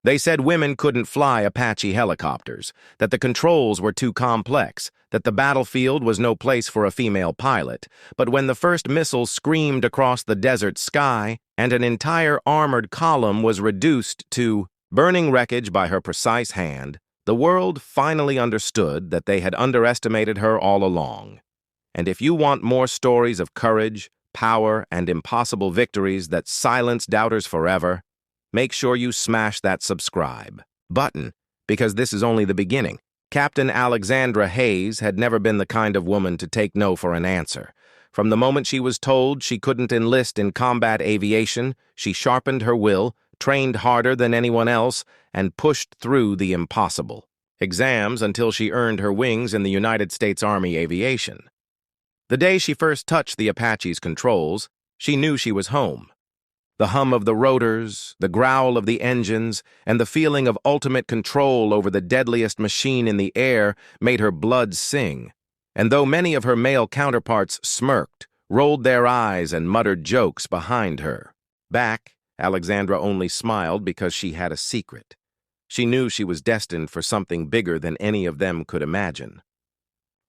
They said women couldn't fly Apache helicopters, that the controls were too complex, that the battlefield was no place for a female pilot. But when the first missile screamed across the desert sky and an entire armored column was reduced to burning wreckage by her precise hand, the world finally understood that they had underestimated her all along. And if you want more stories of courage, power, and impossible victories that silence doubters forever, make sure you smash that subscribe button, because this is only the beginning. Captain Alexandra Hayes had never been the kind of woman to take no for an answer. From the moment she was told she couldn't enlist in combat aviation, she sharpened her will, trained harder than anyone else, and pushed through the impossible exams until she earned her wings in the United States Army Aviation. The day she first touched the Apache's controls, she knew she was home. The hum of the rotors, the growl of the engines, and the feeling of ultimate control over the deadliest machine in the air made her blood sing. And though many of her male counterparts smirked, rolled their eyes, and muttered jokes behind her back, Alexandra only smiled because she had a secret. She knew she was destined for something bigger than any of them could imagine.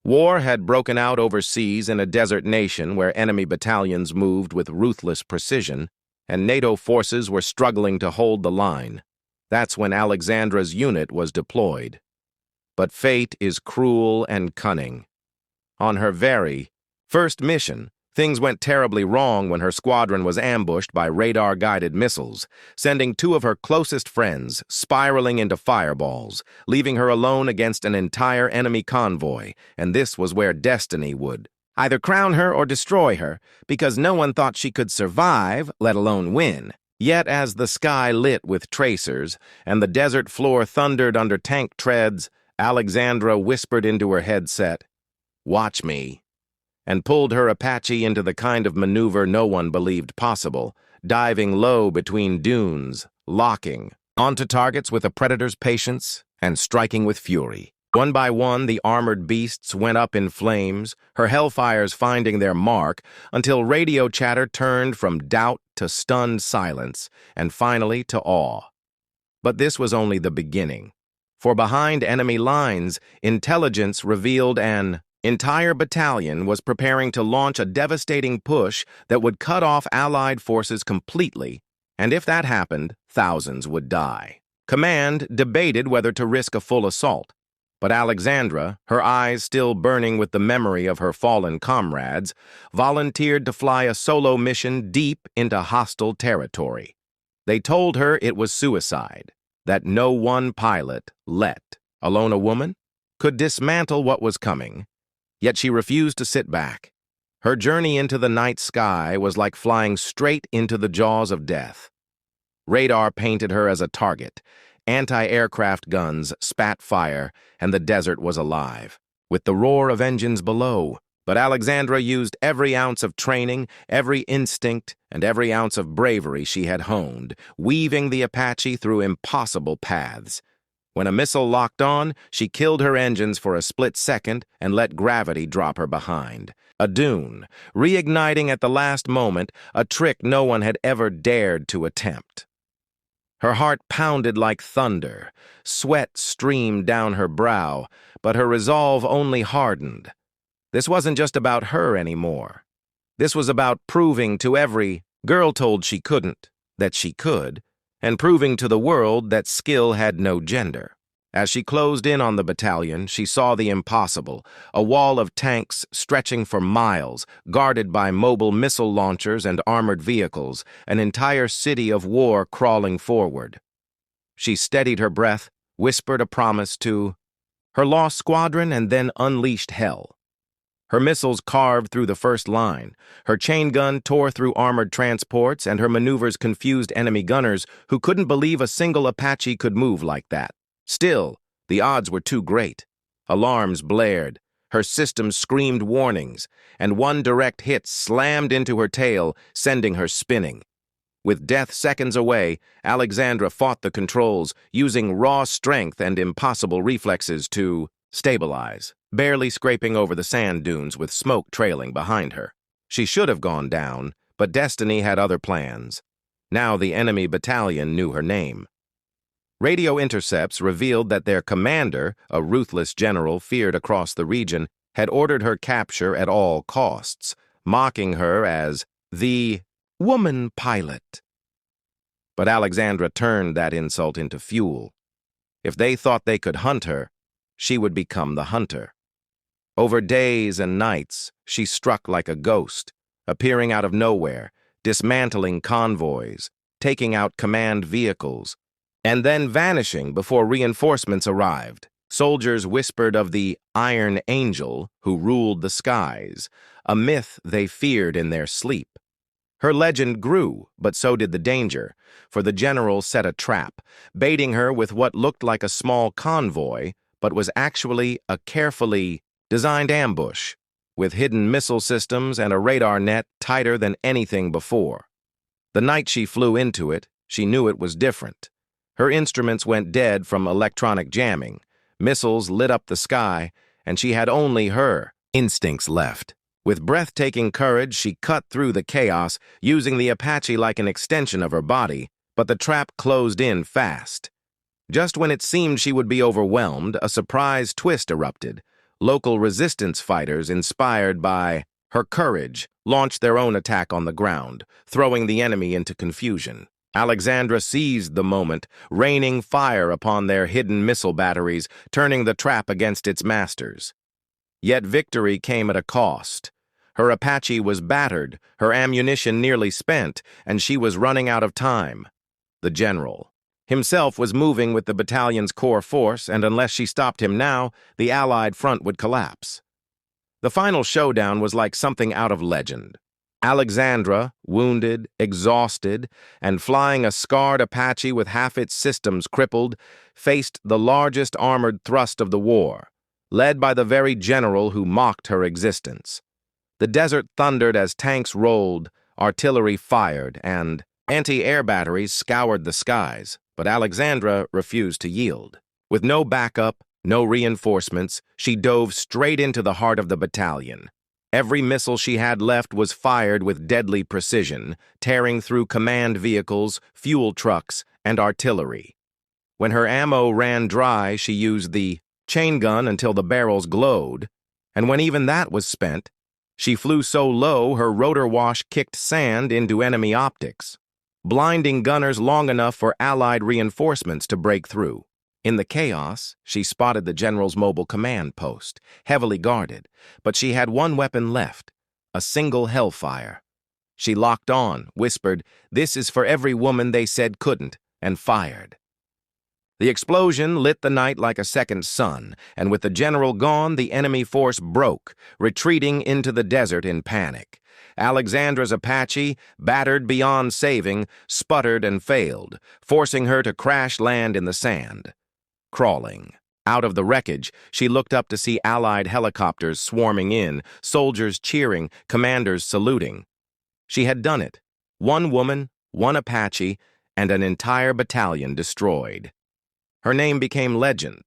War had broken out overseas in a desert nation where enemy battalions moved with ruthless precision, and NATO forces were struggling to hold the line. That's when Alexandra's unit was deployed. But fate is cruel and cunning. On her very first mission, things went terribly wrong when her squadron was ambushed by radar-guided missiles, sending two of her closest friends spiraling into fireballs, leaving her alone against an entire enemy convoy, and this was where destiny would either crown her or destroy her, because no one thought she could survive, let alone win. Yet as the sky lit with tracers and the desert floor thundered under tank treads, Alexandra whispered into her headset, "Watch me," and pulled her Apache into the kind of maneuver no one believed possible, diving low between dunes, locking onto targets with a predator's patience and striking with fury. One by one, the armored beasts went up in flames, her hellfires finding their mark, until radio chatter turned from doubt to stunned silence, and finally to awe. But this was only the beginning. For behind enemy lines, intelligence revealed an entire battalion was preparing to launch a devastating push that would cut off Allied forces completely, and if that happened, thousands would die. Command debated whether to risk a full assault. But Alexandra, her eyes still burning with the memory of her fallen comrades, volunteered to fly a solo mission deep into hostile territory. They told her it was suicide, that no one pilot, let alone a woman, could dismantle what was coming. Yet she refused to sit back. Her journey into the night sky was like flying straight into the jaws of death. Radar painted her as a target. Anti-aircraft guns spat fire, and the desert was alive, with the roar of engines below. But Alexandra used every ounce of training, every instinct, and every ounce of bravery she had honed, weaving the Apache through impossible paths. When a missile locked on, she killed her engines for a split second and let gravity drop her behind. A dune, reigniting at the last moment, a trick no one had ever dared to attempt. Her heart pounded like thunder, sweat streamed down her brow, but her resolve only hardened. This wasn't just about her anymore. This was about proving to every girl told she couldn't, that she could, and proving to the world that skill had no gender. As she closed in on the battalion, she saw the impossible, a wall of tanks stretching for miles, guarded by mobile missile launchers and armored vehicles, an entire city of war crawling forward. She steadied her breath, whispered a promise to her lost squadron, and then unleashed hell. Her missiles carved through the first line, her chain gun tore through armored transports, and her maneuvers confused enemy gunners who couldn't believe a single Apache could move like that. Still, the odds were too great. Alarms blared, her systems screamed warnings, and one direct hit slammed into her tail, sending her spinning. With death seconds away, Alexandra fought the controls, using raw strength and impossible reflexes to stabilize, barely scraping over the sand dunes with smoke trailing behind her. She should have gone down, but destiny had other plans. Now the enemy battalion knew her name. Radio intercepts revealed that their commander, a ruthless general feared across the region, had ordered her capture at all costs, mocking her as the woman pilot. But Alexandra turned that insult into fuel. If they thought they could hunt her, she would become the hunter. Over days and nights, she struck like a ghost, appearing out of nowhere, dismantling convoys, taking out command vehicles, and then vanishing before reinforcements arrived. Soldiers whispered of the Iron Angel who ruled the skies, a myth they feared in their sleep. Her legend grew, but so did the danger, for the general set a trap, baiting her with what looked like a small convoy, but was actually a carefully designed ambush, with hidden missile systems and a radar net tighter than anything before. The night she flew into it, she knew it was different. Her instruments went dead from electronic jamming, missiles lit up the sky, and she had only her instincts left. With breathtaking courage, she cut through the chaos, using the Apache like an extension of her body, but the trap closed in fast. Just when it seemed she would be overwhelmed, a surprise twist erupted. Local resistance fighters, inspired by her courage, launched their own attack on the ground, throwing the enemy into confusion. Alexandra seized the moment, raining fire upon their hidden missile batteries, turning the trap against its masters. Yet victory came at a cost. Her Apache was battered, her ammunition nearly spent, and she was running out of time. The general himself was moving with the battalion's core force, and unless she stopped him now, the Allied front would collapse. The final showdown was like something out of legend. Alexandra, wounded, exhausted, and flying a scarred Apache with half its systems crippled, faced the largest armored thrust of the war, led by the very general who mocked her existence. The desert thundered as tanks rolled, artillery fired, and anti-air batteries scoured the skies, but Alexandra refused to yield. With no backup, no reinforcements, she dove straight into the heart of the battalion. Every missile she had left was fired with deadly precision, tearing through command vehicles, fuel trucks, and artillery. When her ammo ran dry, she used the chain gun until the barrels glowed, and when even that was spent, she flew so low her rotor wash kicked sand into enemy optics, blinding gunners long enough for Allied reinforcements to break through. In the chaos, she spotted the general's mobile command post, heavily guarded, but she had one weapon left, a single hellfire. She locked on, whispered, "This is for every woman they said couldn't," and fired. The explosion lit the night like a second sun, and with the general gone, the enemy force broke, retreating into the desert in panic. Alexandra's Apache, battered beyond saving, sputtered and failed, forcing her to crash land in the sand. Crawling out of the wreckage, she looked up to see Allied helicopters swarming in, soldiers cheering, commanders saluting. She had done it. One woman, one Apache, and an entire battalion destroyed. Her name became legend,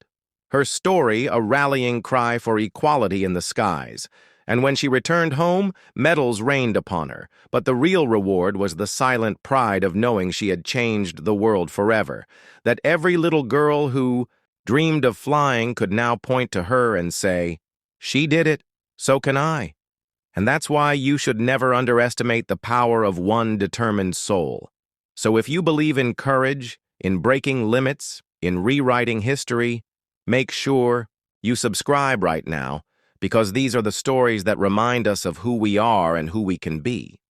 her story a rallying cry for equality in the skies, and when she returned home, medals rained upon her, but the real reward was the silent pride of knowing she had changed the world forever, that every little girl who dreamed of flying could now point to her and say, "She did it, so can I." And that's why you should never underestimate the power of one determined soul. So if you believe in courage, in breaking limits, in rewriting history, make sure you subscribe right now, because these are the stories that remind us of who we are and who we can be.